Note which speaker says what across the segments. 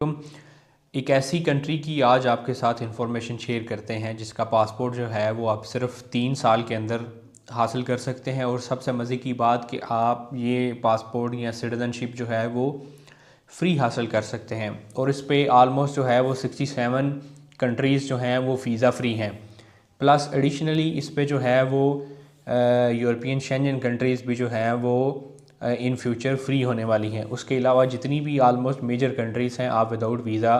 Speaker 1: तुम एक ऐसी कंट्री की आज आपके साथ इंफॉर्मेशन शेयर करते हैं जिसका पासपोर्ट जो है वो आप सिर्फ 3 साल के अंदर हासिल कर सकते हैं। और सबसे मज़े की बात कि आप ये पासपोर्ट या सिटीज़नशिप जो है वो फ्री हासिल कर सकते हैं। और इस पे आलमोस्ट जो है वो 67 कंट्रीज़ जो हैं वो वीज़ा फ्री हैं। प्लस एडिशनली इस पे जो है वो यूरोपियन शेंजन कंट्रीज़ भी जो हैं वो इन फ्यूचर फ्री होने वाली हैं। उसके अलावा जितनी भी आलमोस्ट मेजर कंट्रीज़ हैं आप विदाउट वीज़ा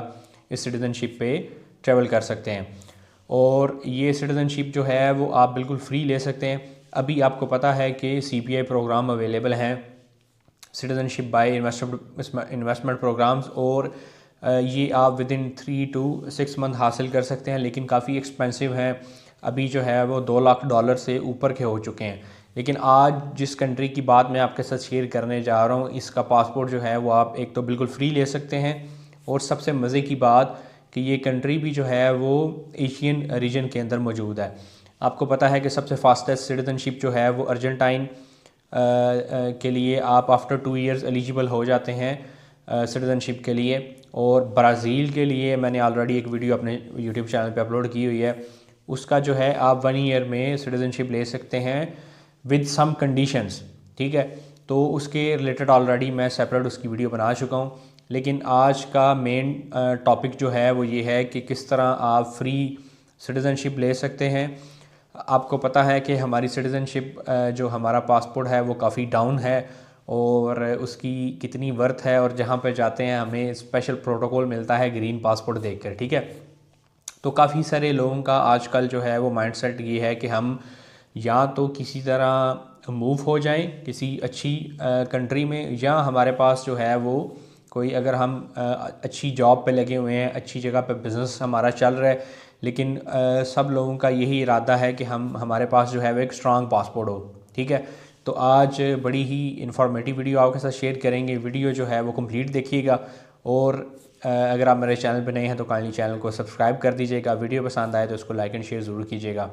Speaker 1: इस सिटीज़नशिप पे ट्रैवल कर सकते हैं। और ये सिटीज़नशिप जो है वो आप बिल्कुल फ्री ले सकते हैं। अभी आपको पता है कि CPI प्रोग्राम अवेलेबल हैं, सिटीज़नशिप बाय इन्वेस्टमेंट प्रोग्राम्स, और ये आप विद इन 3 to 6 मंथ हासिल कर सकते हैं, लेकिन काफ़ी एक्सपेंसिव हैं। अभी जो है वो $2 लाख से ऊपर के हो चुके हैं। लेकिन आज जिस कंट्री की बात मैं आपके साथ शेयर करने जा रहा हूँ, इसका पासपोर्ट जो है वो आप एक तो बिल्कुल फ्री ले सकते हैं, और सबसे मज़े की बात कि ये कंट्री भी जो है वो एशियन रीजन के अंदर मौजूद है। आपको पता है कि सबसे फास्टेस्ट सिटीज़नशिप जो है वो अर्जेंटाइन के लिए आप आफ्टर 2 ईयर्स एलिजिबल हो जाते हैं सिटीज़नशिप के लिए। और ब्राज़ील के लिए मैंने ऑलरेडी एक वीडियो अपने यूट्यूब चैनल पे अपलोड की हुई है, उसका जो है आप 1 ईयर में सिटीज़नशिप ले सकते हैं विद सम कंडीशंस। ठीक है, तो उसके रिलेटेड ऑलरेडी मैं सेपरेट उसकी वीडियो बना चुका हूँ। लेकिन आज का मेन टॉपिक जो है वो ये है कि किस तरह आप फ्री सिटीज़नशिप ले सकते हैं। आपको पता है कि हमारी सिटीज़नशिप जो हमारा पासपोर्ट है वो काफ़ी डाउन है, और उसकी कितनी वर्थ है, और जहाँ पे जाते हैं हमें स्पेशल प्रोटोकॉल मिलता है ग्रीन पासपोर्ट देखकर। ठीक है, तो काफ़ी सारे लोगों का आजकल जो है वो माइंडसेट ये है कि हम या तो किसी तरह मूव हो जाएं किसी अच्छी कंट्री में, या हमारे पास जो है वो कोई, अगर हम अच्छी जॉब पे लगे हुए हैं, अच्छी जगह पे बिज़नेस हमारा चल रहा है, लेकिन सब लोगों का यही इरादा है कि हमारे पास जो है वो एक स्ट्रांग पासपोर्ट हो। ठीक है, तो आज बड़ी ही इंफॉर्मेटिव वीडियो आपके साथ शेयर करेंगे। वीडियो जो है वो कंप्लीट देखिएगा, और अगर आप मेरे चैनल पे नए हैं तो काइंडली चैनल को सब्सक्राइब कर दीजिएगा। वीडियो पसंद आए तो उसको लाइक एंड शेयर ज़रूर कीजिएगा।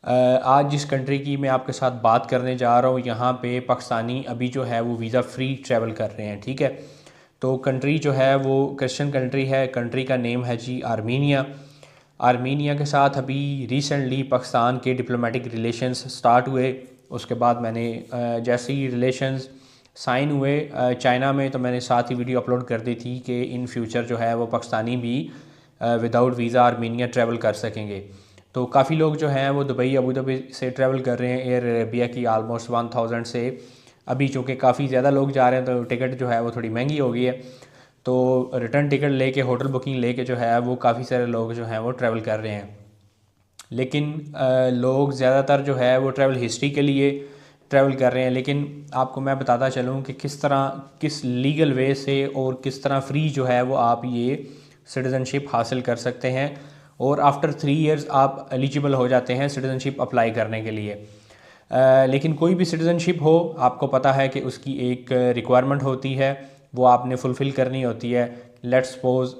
Speaker 1: आज जिस कंट्री की मैं आपके साथ बात करने जा रहा हूँ, यहाँ पे पाकिस्तानी अभी जो है वो वीज़ा फ्री ट्रैवल कर रहे हैं। ठीक है, तो कंट्री जो है वो क्रिश्चियन कंट्री है। कंट्री का नेम है जी आर्मीनिया। आर्मीनिया के साथ अभी रिसेंटली पाकिस्तान के डिप्लोमेटिक रिलेशंस स्टार्ट हुए। उसके बाद मैंने जैसे ही रिलेशंस साइन हुए चाइना में, तो मैंने साथ ही वीडियो अपलोड कर दी थी कि इन फ्यूचर जो है वो पाकिस्तानी भी विदाउट वीज़ा आर्मीनिया ट्रैवल कर सकेंगे। तो काफ़ी लोग जो हैं वो दुबई अबू धाबी से ट्रैवल कर रहे हैं एयर अरेबिया की ऑलमोस्ट 1000 से। अभी चूँकि काफ़ी ज़्यादा लोग जा रहे हैं तो टिकट जो है वो थोड़ी महंगी हो गई है, तो रिटर्न टिकट लेके होटल बुकिंग लेके जो है वो काफ़ी सारे लोग जो हैं वो ट्रैवल कर रहे हैं। लेकिन लोग ज़्यादातर जो है वो ट्रैवल हिस्ट्री के लिए ट्रैवल कर रहे हैं। लेकिन आपको मैं बताता चलूँ कि किस तरह, किस लीगल वे से और किस तरह फ्री जो है वो आप ये सिटीज़नशिप हासिल कर सकते हैं, और आफ्टर 3 ईयर्स आप एलिजिबल हो जाते हैं सिटीज़नशिप अप्लाई करने के लिए। लेकिन कोई भी सिटीज़नशिप हो, आपको पता है कि उसकी एक रिक्वायरमेंट होती है, वो आपने फुलफ़िल करनी होती है। लेट्स सपोज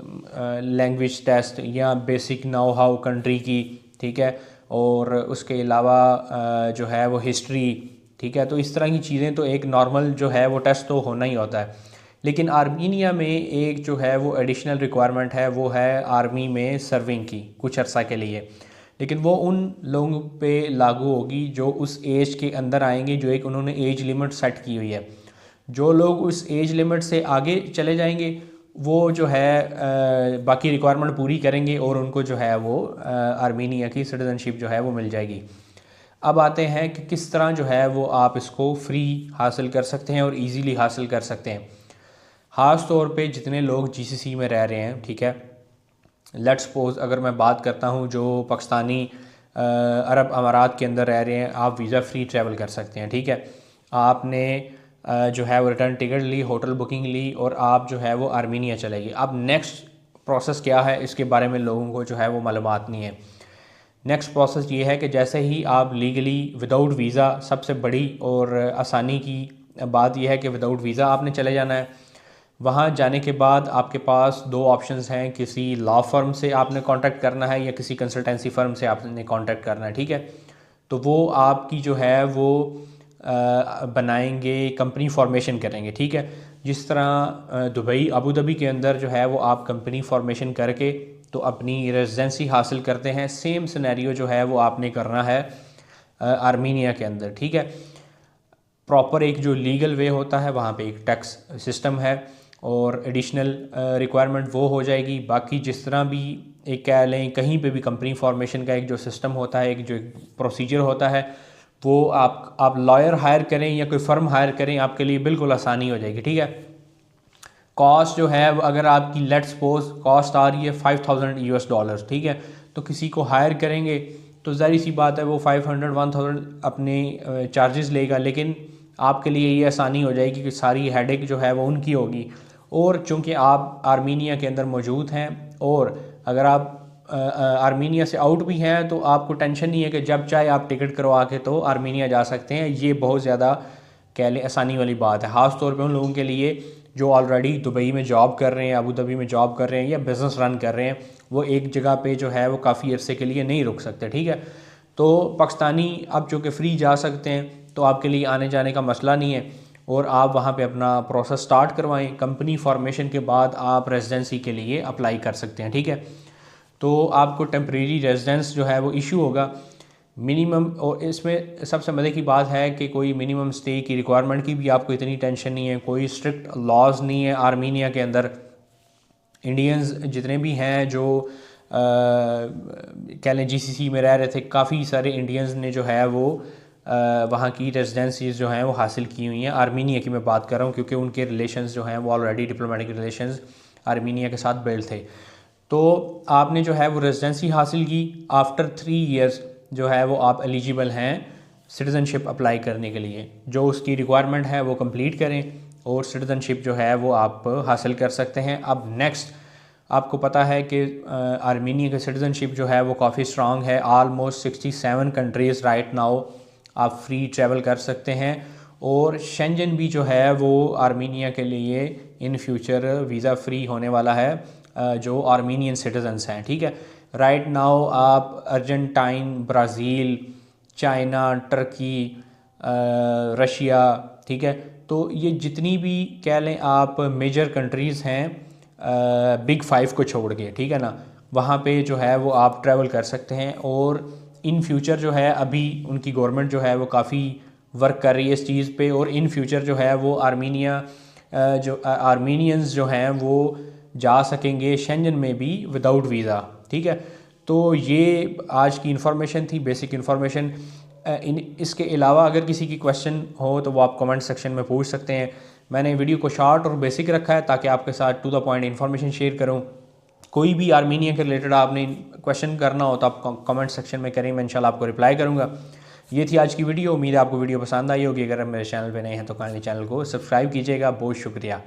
Speaker 1: लैंग्वेज टेस्ट या बेसिक नाउ हाउ कंट्री की। ठीक है, और उसके अलावा जो है वो हिस्ट्री। ठीक है, तो इस तरह की चीज़ें तो एक नॉर्मल जो है वो टेस्ट तो होना ही होता है। लेकिन आर्मीनिया में एक जो है वो एडिशनल रिक्वायरमेंट है, वो है आर्मी में सर्विंग की कुछ अर्सा के लिए। लेकिन वो उन लोगों पे लागू होगी जो उस एज के अंदर आएंगे, जो एक उन्होंने एज लिमिट सेट की हुई है। जो लोग उस एज लिमिट से आगे चले जाएंगे वो जो है बाकी रिक्वायरमेंट पूरी करेंगे, और उनको जो है वो आर्मीनिया की सिटीज़नशिप जो है वो मिल जाएगी। अब आते हैं कि किस तरह जो है वो आप इसको फ्री हासिल कर सकते हैं और इजीली हासिल कर सकते हैं। ख़ास तौर पे जितने लोग GCC में रह रहे हैं। ठीक है, लेट्स सपोज अगर मैं बात करता हूँ जो पाकिस्तानी अरब अमारात के अंदर रह रहे हैं, आप वीज़ा फ्री ट्रैवल कर सकते हैं। ठीक है, आपने जो है वो रिटर्न टिकट ली, होटल बुकिंग ली, और आप जो है वो आर्मीनिया चलेगी। अब नेक्स्ट प्रोसेस क्या है इसके बारे में लोगों को जो है वो मालूमात नहीं है। नेक्स्ट प्रोसेस ये है कि जैसे ही आप लीगली विदाउट वीज़ा, सबसे बड़ी और आसानी की बात यह है कि विदाउट वीज़ा आपने चले जाना है। वहाँ जाने के बाद आपके पास 2 ऑप्शंस हैं, किसी लॉ फर्म से आपने कांटेक्ट करना है या किसी कंसल्टेंसी फर्म से आपने कांटेक्ट करना है। ठीक है, तो वो आपकी जो है वो बनाएंगे, कंपनी फॉर्मेशन करेंगे। ठीक है, जिस तरह दुबई अबू धाबी के अंदर जो है वो आप कंपनी फॉर्मेशन करके तो अपनी रेजिडेंसी हासिल करते हैं, सेम सिनेरियो जो है वो आपने करना है आर्मीनिया के अंदर, ठीक है। प्रॉपर एक जो लीगल वे होता है वहाँ पे एक टैक्स सिस्टम है और एडिशनल रिक्वायरमेंट वो हो जाएगी। बाकी जिस तरह भी एक कह लें कहीं पे भी कंपनी फॉर्मेशन का एक जो सिस्टम होता है, एक जो प्रोसीजर होता है, वो आप लॉयर हायर करें या कोई फर्म हायर करें आपके लिए बिल्कुल आसानी हो जाएगी, ठीक है। कॉस्ट जो है अगर आपकी लेट सपोज कॉस्ट आ रही है $5000, ठीक है, तो किसी को हायर करेंगे तो ज़ाहिर सी बात है वो 500-1000 अपने चार्जेस लेगा, लेकिन आपके लिए ये आसानी हो जाएगी कि सारी हेडेक जो है वो उनकी होगी। और चूँकि आप आर्मीनिया के अंदर मौजूद हैं और अगर आप आर्मीनिया से आउट भी हैं तो आपको टेंशन नहीं है कि जब चाहे आप टिकट करवा के तो आर्मीनिया जा सकते हैं। ये बहुत ज़्यादा कह लें आसानी वाली बात है, ख़ास तौर पे उन लोगों के लिए जो ऑलरेडी दुबई में जॉब कर रहे हैं, अबू धाबी में जॉब कर रहे हैं या बिज़नेस रन कर रहे हैं। वो एक जगह पे जो है वो काफ़ी अरसे के लिए नहीं रुक सकते, ठीक है। तो पाकिस्तानी अब चूँकि फ्री जा सकते हैं तो आपके लिए आने जाने का मसला नहीं है और आप वहाँ पे अपना प्रोसेस स्टार्ट करवाएं। कंपनी फॉर्मेशन के बाद आप रेजिडेंसी के लिए अप्लाई कर सकते हैं, ठीक है। तो आपको टेम्परेरी रेजिडेंस जो है वो इशू होगा मिनिमम, और इसमें सबसे मज़े की बात है कि कोई मिनिमम स्टे की रिक्वायरमेंट की भी आपको इतनी टेंशन नहीं है, कोई स्ट्रिक्ट लॉज नहीं है आर्मीनिया के अंदर। इंडियंस जितने भी हैं जो कह लें जीसीसी में रह रहे थे, काफ़ी सारे इंडियंस ने जो है वो वहाँ की रेजिडेंसीज जो हैं वो हासिल की हुई हैं। आर्मीनिया की मैं बात कर रहा हूँ क्योंकि उनके रिलेशंस जो हैं वो ऑलरेडी डिप्लोमेटिक रिलेशंस आर्मीनिया के साथ बिल्ड थे। तो आपने जो है वो रेजिडेंसी हासिल की, आफ्टर 3 ईयर्स जो है वो आप एलिजिबल हैं सिटीज़नशिप अप्लाई करने के लिए। जो उसकी रिक्वायरमेंट है वो कंप्लीट करें और सिटीज़नशिप जो है वो आप हासिल कर सकते हैं। अब नेक्स्ट आपको पता है कि आर्मीनिया की सिटीज़नशिप जो है वो काफ़ी स्ट्रॉन्ग है। आलमोस्ट 67 कंट्रीज़ राइट नाउ आप फ्री ट्रैवल कर सकते हैं और शेंजन भी जो है वो आर्मीनिया के लिए इन फ्यूचर वीज़ा फ्री होने वाला है जो आर्मीनियन सिटीजन्स हैं, ठीक है। राइट नाउ आप Argentine, Brazil, China, Turkey, Russia, ठीक है, तो ये जितनी भी कह लें आप मेजर कंट्रीज़ हैं बिग 5 को छोड़ के, ठीक है ना, वहाँ पे जो है वो आप ट्रैवल कर सकते हैं। और इन फ्यूचर जो है अभी उनकी गवर्नमेंट जो है वो काफ़ी वर्क कर रही है इस चीज़ पे और इन फ्यूचर जो है वो जो आर्मीनियंस जो हैं वो जा सकेंगे शेंजन में भी विदाउट वीज़ा, ठीक है। तो ये आज की इन्फॉर्मेशन थी, बेसिक इन्फॉर्मेशन। इसके अलावा अगर किसी की क्वेश्चन हो तो वो आप कमेंट सेक्शन में पूछ सकते हैं। मैंने वीडियो को शॉर्ट और बेसिक रखा है ताकि आपके साथ to the point information share करूँ। कोई भी आर्मीनिया के रिलेटेड आपने क्वेश्चन करना हो तो आप कमेंट सेक्शन में करें, मैं इंशाल्लाह आपको रिप्लाई करूँगा। ये थी आज की वीडियो, उम्मीद है आपको वीडियो पसंद आई होगी। अगर आप मेरे चैनल पे नए हैं तो काइंडली चैनल को सब्सक्राइब कीजिएगा। बहुत शुक्रिया।